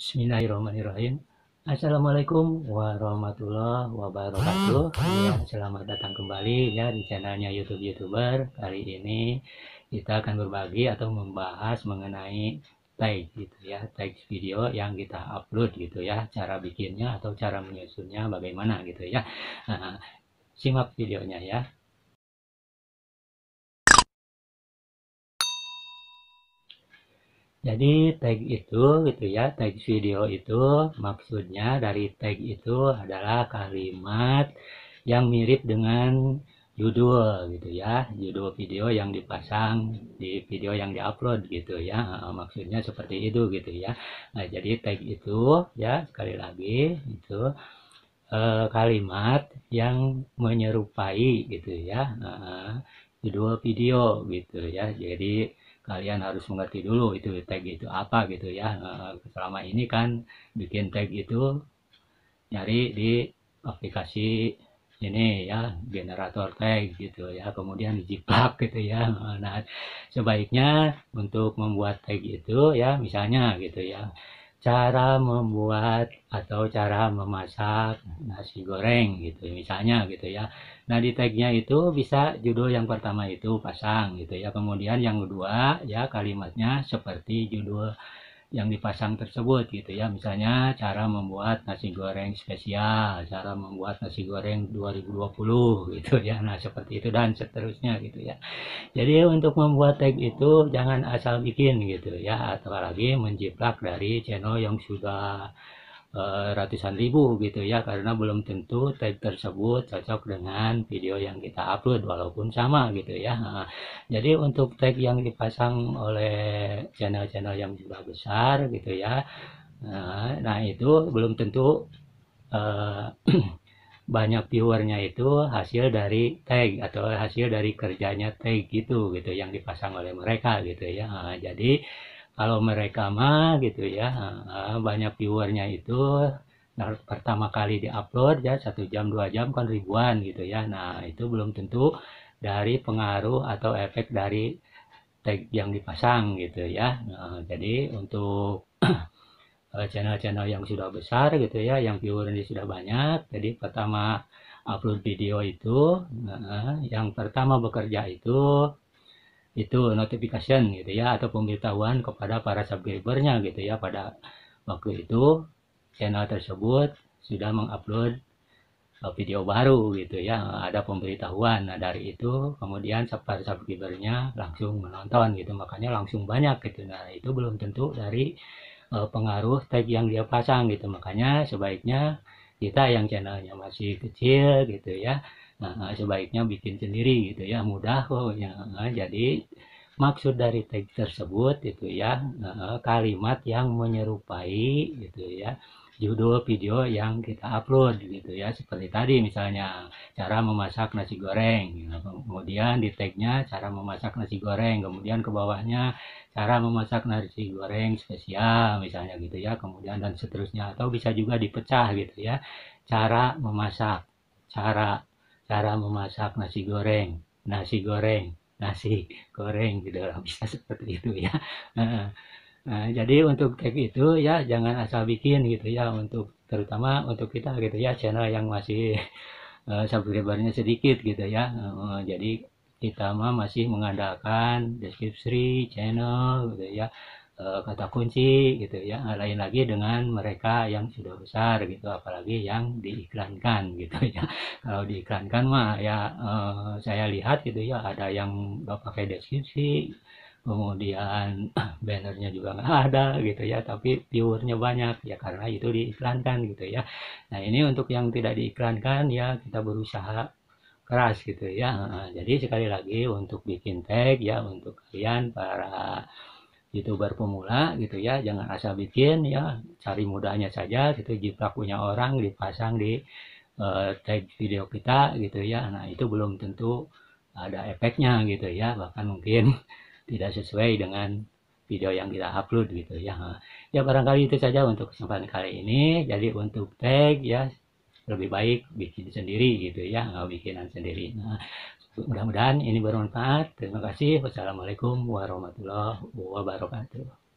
Bismillahirrahmanirrahim. Assalamualaikum warahmatullahi wabarakatuh. Ya, selamat datang kembali ya di channelnya YouTuber. Kali ini kita akan berbagi atau membahas mengenai tag gitu ya, tag video yang kita upload gitu ya, cara bikinnya atau cara menyusunnya bagaimana gitu ya. Nah, simak videonya ya. Jadi tag itu gitu ya, tag video itu maksudnya dari tag itu adalah kalimat yang mirip dengan judul gitu ya, judul video yang dipasang di video yang diupload gitu ya. Maksudnya seperti itu gitu ya. Nah, jadi tag itu ya sekali lagi itu kalimat yang menyerupai gitu ya, judul video gitu ya. Jadi kalian harus mengerti dulu itu tag itu apa gitu ya. Selama ini kan bikin tag itu nyari di aplikasi ini ya, generator tag gitu ya, kemudian dijiplak gitu ya. Nah, sebaiknya untuk membuat tag itu ya, misalnya gitu ya, cara membuat atau cara memasak nasi goreng gitu misalnya gitu ya. Nah, di tagnya itu bisa judul yang pertama itu pasang gitu ya, kemudian yang kedua ya kalimatnya seperti judul yang dipasang tersebut gitu ya, misalnya cara membuat nasi goreng spesial, cara membuat nasi goreng 2020 gitu ya. Nah, seperti itu dan seterusnya gitu ya. Jadi untuk membuat tag itu jangan asal bikin gitu ya, apalagi menjiplak dari channel yang sudah ratusan ribu gitu ya, karena belum tentu tag tersebut cocok dengan video yang kita upload walaupun sama gitu ya. Nah, jadi untuk tag yang dipasang oleh channel-channel yang sudah besar gitu ya, nah itu belum tentu eh, banyak viewernya itu hasil dari tag atau hasil dari kerjanya tag gitu yang dipasang oleh mereka gitu ya. Nah, jadi kalau mereka mah gitu ya, banyak viewernya itu pertama kali diupload ya 1 jam 2 jam kan ribuan gitu ya. Nah, itu belum tentu dari pengaruh atau efek dari tag yang dipasang gitu ya. Nah, jadi untuk channel-channel yang sudah besar gitu ya, yang viewernya sudah banyak, jadi pertama upload video itu, yang pertama bekerja itu notification gitu ya, atau pemberitahuan kepada para subscribernya gitu ya, pada waktu itu channel tersebut sudah mengupload video baru gitu ya, ada pemberitahuan. Nah, dari itu kemudian para subscribernya langsung menonton gitu, makanya langsung banyak gitu. Nah, itu belum tentu dari pengaruh tag yang dia pasang gitu, makanya sebaiknya kita yang channelnya masih kecil gitu ya, nah, sebaiknya bikin sendiri gitu ya, mudah kok ya. Nah, jadi maksud dari tag tersebut itu ya, kalimat yang menyerupai gitu ya judul video yang kita upload gitu ya, seperti tadi misalnya cara memasak nasi goreng, kemudian di tagnya cara memasak nasi goreng, kemudian ke bawahnya cara memasak nasi goreng spesial misalnya gitu ya, kemudian dan seterusnya, atau bisa juga dipecah gitu ya, cara memasak, cara cara memasak nasi goreng nasi goreng gitu lah, bisa seperti itu ya. Nah, jadi untuk tag itu ya jangan asal bikin gitu ya, untuk terutama untuk kita gitu ya, channel yang masih subscribernya sedikit gitu ya. Jadi kita mah masih mengandalkan deskripsi channel gitu ya, kata kunci gitu ya. Lain lagi dengan mereka yang sudah besar gitu, apalagi yang diiklankan gitu ya. Kalau diiklankan mah ya, saya lihat gitu ya, ada yang nggak pakai deskripsi, kemudian bannernya juga nggak ada gitu ya, tapi viewernya banyak ya karena itu diiklankan gitu ya. Nah, ini untuk yang tidak diiklankan ya kita berusaha keras gitu ya. Jadi sekali lagi untuk bikin tag ya, untuk kalian para youtuber pemula gitu ya, jangan asal bikin ya, cari mudahnya saja gitu, jiplak punya orang dipasang di tag video kita gitu ya. Nah, itu belum tentu ada efeknya gitu ya, bahkan mungkin tidak sesuai dengan video yang kita upload gitu ya. Ya, barangkali itu saja untuk kesempatan kali ini. Jadi untuk tag ya lebih baik bikin sendiri gitu ya, nggak bikinan sendiri. Nah, mudah-mudahan ini bermanfaat. Terima kasih. Wassalamualaikum warahmatullahi wabarakatuh.